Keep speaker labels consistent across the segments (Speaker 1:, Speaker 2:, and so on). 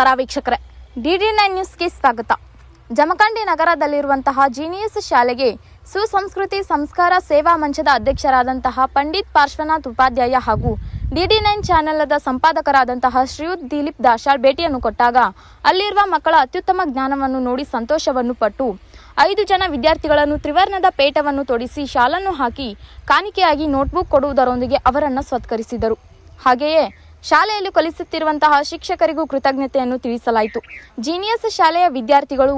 Speaker 1: ನಮಸ್ಕಾರ ವೀಕ್ಷಕರೇ, DD9 ನ್ಯೂಸ್ಗೆ ಸ್ವಾಗತ. ಜಮಖಂಡಿ ನಗರದಲ್ಲಿರುವಂತಹ ಜೀನಿಯಸ್ ಶಾಲೆಗೆ ಸುಸಂಸ್ಕೃತಿ ಸಂಸ್ಕಾರ ಸೇವಾ ಮಂಚದ ಅಧ್ಯಕ್ಷರಾದಂತಹ ಪಂಡಿತ್ ಪಾರ್ಶ್ವನಾಥ್ ಉಪಾಧ್ಯಾಯ ಹಾಗೂ DD9 ಚಾನೆಲ್ದ ಸಂಪಾದಕರಾದಂತಹ ಶ್ರೀಯುತ್ ದಿಲೀಪ್ ದಾಶಾಳ್ ಭೇಟಿಯನ್ನು ಕೊಟ್ಟಾಗ ಅಲ್ಲಿರುವ ಮಕ್ಕಳ ಅತ್ಯುತ್ತಮ ಜ್ಞಾನವನ್ನು ನೋಡಿ ಸಂತೋಷವನ್ನು ಪಟ್ಟು 5 ಜನ ವಿದ್ಯಾರ್ಥಿಗಳನ್ನು ತ್ರಿವರ್ಣದ ಪೇಟವನ್ನು ತೊಡಿಸಿ ಶಾಲನ್ನು ಹಾಕಿ ಕಾಣಿಕೆಯಾಗಿ ನೋಟ್ಬುಕ್ ಕೊಡುವುದರೊಂದಿಗೆ ಅವರನ್ನು ಸತ್ಕರಿಸಿದರು. ಹಾಗೆಯೇ ಶಾಲೆಯಲ್ಲಿ ಕಲಿಸುತ್ತಿರುವಂತಹ ಶಿಕ್ಷಕರಿಗೂ ಕೃತಜ್ಞತೆಯನ್ನು ತಿಳಿಸಲಾಯಿತು. ಜೀನಿಯಸ್ ಶಾಲೆಯ ವಿದ್ಯಾರ್ಥಿಗಳು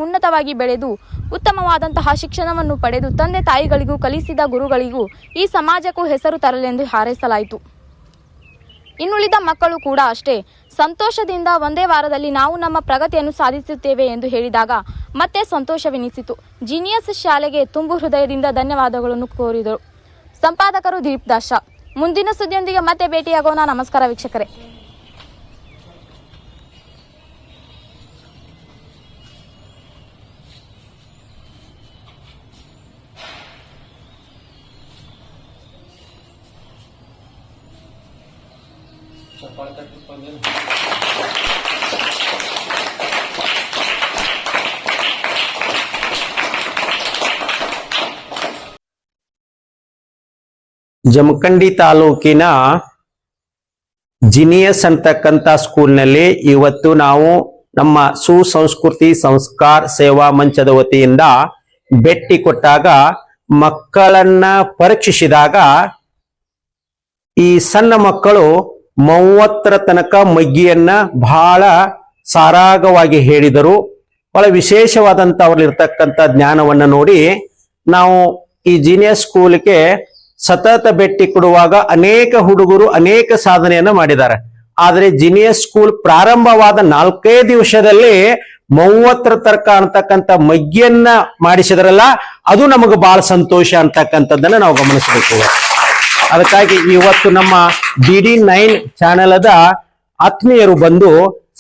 Speaker 1: ಉನ್ನತವಾಗಿ ಬೆಳೆದು ಉತ್ತಮವಾದಂತಹ ಶಿಕ್ಷಣವನ್ನು ಪಡೆದು ತಂದೆ ತಾಯಿಗಳಿಗೂ ಕಲಿಸಿದ ಗುರುಗಳಿಗೂ ಈ ಸಮಾಜಕ್ಕೂ ಹೆಸರು ತರಲೆಂದು ಹಾರೈಸಲಾಯಿತು. ಇನ್ನುಳಿದ ಮಕ್ಕಳು ಕೂಡ ಅಷ್ಟೇ ಸಂತೋಷದಿಂದ ಒಂದೇ ವಾರದಲ್ಲಿ ನಾವು ನಮ್ಮ ಪ್ರಗತಿಯನ್ನು ಸಾಧಿಸುತ್ತೇವೆ ಎಂದು ಹೇಳಿದಾಗ ಮತ್ತೆ ಸಂತೋಷವೆನಿಸಿತು. ಜೀನಿಯಸ್ ಶಾಲೆಗೆ ತುಂಬು ಹೃದಯದಿಂದ ಧನ್ಯವಾದಗಳನ್ನು ಕೋರಿದರು. ಸಂಪಾದಕರು ದಿಲೀಪ್ ದಾಶಾಳ್. ಮುಂದಿನ ಸುದ್ದಿಯೊಂದಿಗೆ ಮತ್ತೆ ಭೇಟಿಯಾಗೋಣ. ನಮಸ್ಕಾರ ವೀಕ್ಷಕರೇ.
Speaker 2: ಜಮಖಂಡಿ ತಾಲೂಕಿನ ಜಿನಿಯಸ್ ಅಂತಕ್ಕಂಥ ಸ್ಕೂಲ್ನಲ್ಲಿ ಇವತ್ತು ನಾವು ನಮ್ಮ ಸುಸಂಸ್ಕೃತಿ ಸಂಸ್ಕಾರ ಸೇವಾ ಮಂಚದ ವತಿಯಿಂದ ಭೇಟಿ ಕೊಟ್ಟಾಗ ಮಕ್ಕಳನ್ನ ಪರೀಕ್ಷಿಸಿದಾಗ ಈ ಸಣ್ಣ ಮಕ್ಕಳು 30ರ ತನಕ ಮಗ್ಗಿಯನ್ನ ಬಹಳ ಸಾರಾಗವಾಗಿ ಹೇಳಿದರು. ಬಹಳ ವಿಶೇಷವಾದಂತ ಅವರಲ್ಲಿರ್ತಕ್ಕಂಥ ಜ್ಞಾನವನ್ನ ನೋಡಿ ನಾವು ಈ ಜೀನಿಯಸ್ ಸ್ಕೂಲ್ಗೆ ಸತತ ಭೇಟಿ ಕೊಡುವಾಗ ಅನೇಕ ಹುಡುಗರು ಅನೇಕ ಸಾಧನೆಯನ್ನ ಮಾಡಿದ್ದಾರೆ. ಆದ್ರೆ ಜೀನಿಯಸ್ ಸ್ಕೂಲ್ ಪ್ರಾರಂಭವಾದ 4 ದಿವಸದಲ್ಲಿ 30ರ ತನಕ ಅಂತಕ್ಕಂಥ ಮಗ್ಗಿಯನ್ನ ಮಾಡಿಸಿದ್ರಲ್ಲ, ಅದು ನಮಗೆ ಬಹಳ ಸಂತೋಷ ಅಂತಕ್ಕಂಥದ್ದನ್ನ ನಾವು ಗಮನಿಸಬೇಕು. ಅದಕ್ಕಾಗಿ ಇವತ್ತು ನಮ್ಮ DD9 ಚಾನೆಲ್ ಅದ ಆತ್ಮೀಯರು ಬಂದು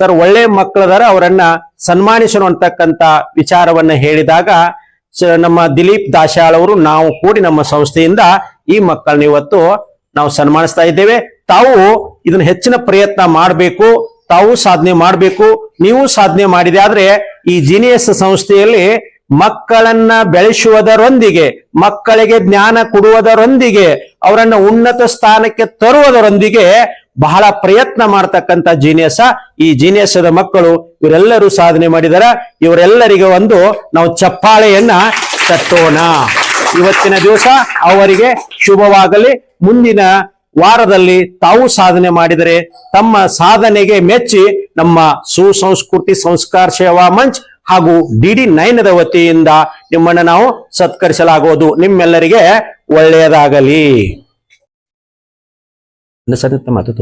Speaker 2: ಸರ್ ಒಳ್ಳೆ ಮಕ್ಕಳದಾರ, ಅವರನ್ನ ಸನ್ಮಾನಿಸೋಣ ಅಂತಕ್ಕಂಥ ವಿಚಾರವನ್ನ ಹೇಳಿದಾಗ ನಮ್ಮ ದಿಲೀಪ್ ದಾಶಾಳ್ ಅವರು ನಾವು ಕೂಡಿ ನಮ್ಮ ಸಂಸ್ಥೆಯಿಂದ ಈ ಮಕ್ಕಳನ್ನ ಇವತ್ತು ನಾವು ಸನ್ಮಾನಿಸ್ತಾ ಇದ್ದೇವೆ. ತಾವು ಇದನ್ನ ಹೆಚ್ಚಿನ ಪ್ರಯತ್ನ ಮಾಡಬೇಕು, ತಾವು ಸಾಧನೆ ಮಾಡಬೇಕು. ನೀವು ಸಾಧನೆ ಮಾಡಿದೆ ಆದ್ರೆ ಈ ಜೀನಿಯಸ್ ಸಂಸ್ಥೆಯಲ್ಲಿ ಮಕ್ಕಳನ್ನ ಬೆಳೆಸುವುದರೊಂದಿಗೆ, ಮಕ್ಕಳಿಗೆ ಜ್ಞಾನ ಕೊಡುವುದರೊಂದಿಗೆ, ಅವರನ್ನ ಉನ್ನತ ಸ್ಥಾನಕ್ಕೆ ತರುವುದರೊಂದಿಗೆ ಬಹಳ ಪ್ರಯತ್ನ ಮಾಡ್ತಕ್ಕಂಥ ಜೀನಿಯಸ್. ಈ ಜೀನಿಯಸ್ ಮಕ್ಕಳು ಇವರೆಲ್ಲರೂ ಸಾಧನೆ ಮಾಡಿದಾರ. ಇವರೆಲ್ಲರಿಗೆ ಒಂದು ನಾವು ಚಪ್ಪಾಳೆಯನ್ನ ತಟ್ಟೋಣ. ಇವತ್ತಿನ ದಿವಸ ಅವರಿಗೆ ಶುಭವಾಗಲಿ. ಮುಂದಿನ ವಾರದಲ್ಲಿ ತಾವು ಸಾಧನೆ ಮಾಡಿದರೆ ತಮ್ಮ ಸಾಧನೆಗೆ ಮೆಚ್ಚಿ ನಮ್ಮ ಸುಸಂಸ್ಕೃತಿ ಸಂಸ್ಕಾರ ಸೇವಾ ಮಂಚ್ ಹಾಗೂ DD9 ವತಿಯಿಂದ ನಿಮ್ಮನ್ನ ನಾವು ಸತ್ಕರಿಸಲಾಗುವುದು. ನಿಮ್ಮೆಲ್ಲರಿಗೆ ಒಳ್ಳೆಯದಾಗಲಿ. ಮಾತು